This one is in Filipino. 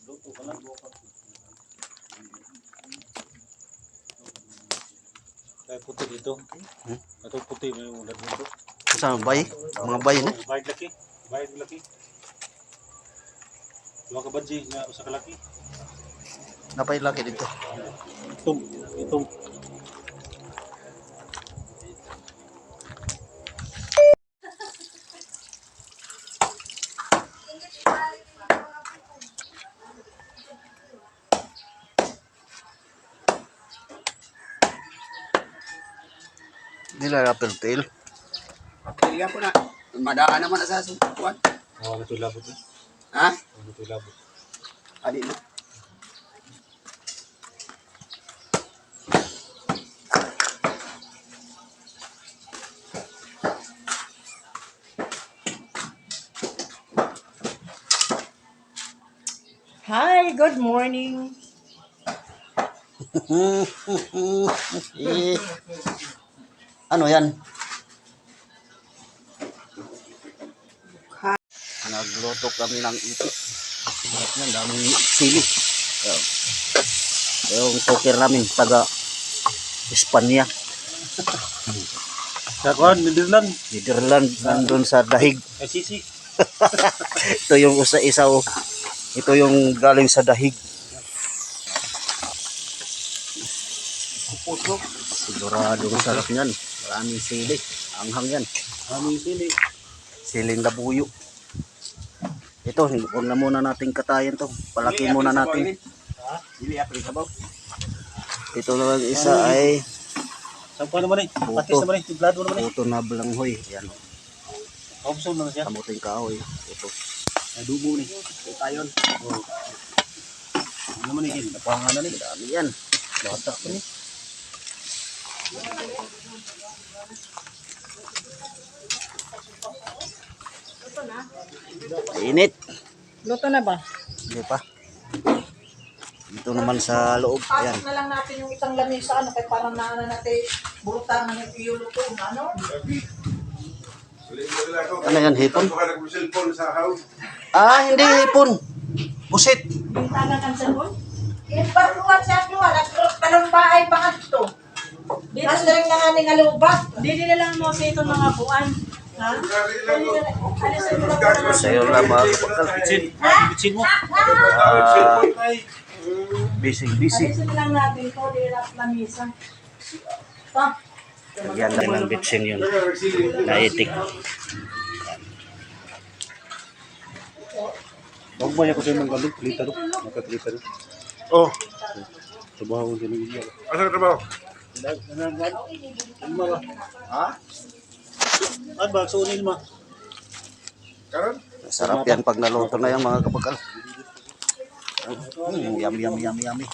Luto ka lang. Kaya puti dito. Ito puti may ulat dito. Saan bay? Mga bay na. Bayad laki. Bayad laki. Dua ka badji nga usa ka laki. Napay laki dito. Itom. Di na napil-til. Pilihan ko na. Madaan naman na sa sukuan. Oh, ito labot eh. Ha? Ito labot. Adi na. Hi, good morning. Eh, ano yan? Nagluto kami ng ito. Yan, daming sili. Yung poker namin, taga Espanya. Sa kuan, Netherlands. Netherlands, nandun sa dahig. Ay sisi. Ito yung isa oh. Ito yung galing sa dahig. Siguradong sarap yan. Maraming sili. Anghang yan. Aming sili. Siling labuyo. Ito, huwag na muna natin katayin to. Palaki muna natin. Dili apil sabaw. Ito naman isa ay Sa kuan naman eh. Buto. Patis naman eh. Tiblado naman eh. puto na balanghoy. Yan. Kaupson naman siya. Kamuting kahoy. Ito. Adubo ni. Tayon. Oh. Ano naman eh. Napanganan eh. Dami yan. Batak pa ni. Init. Luto na ba? Hindi pa. Dito naman sa loob. Yan. Pasok na lang natin yung isang lamisa, ano, kaya parang naana natin burutan na yung luto, ano? Ano yan, hipon? Ah, hindi hipon. Busit. Bintana kan sa hon? Yung pagkuhan sa akin, talong bahay pa ito. Mas na rin nga nga lubat. Hindi nila lang mo sa itong mga buwan. Ha? Sa'yo lang mga kapagkal. Bitsin. Bitsin mo. Busy. Alisin lang natin ito, dirap lamisa. Pa. Lagyan lang ng bitsin yun. Naitik. Huwag ba niya ko sa'yo ng galit? Litaro. Nakatritaro. Oh. Trabaho ko sa'yo ng galit. Asa ka trabaho? Ha? Ay ba? Suunin mo. Karon? Sarap yan pag naluto na yan mga kapagkal. Yummy.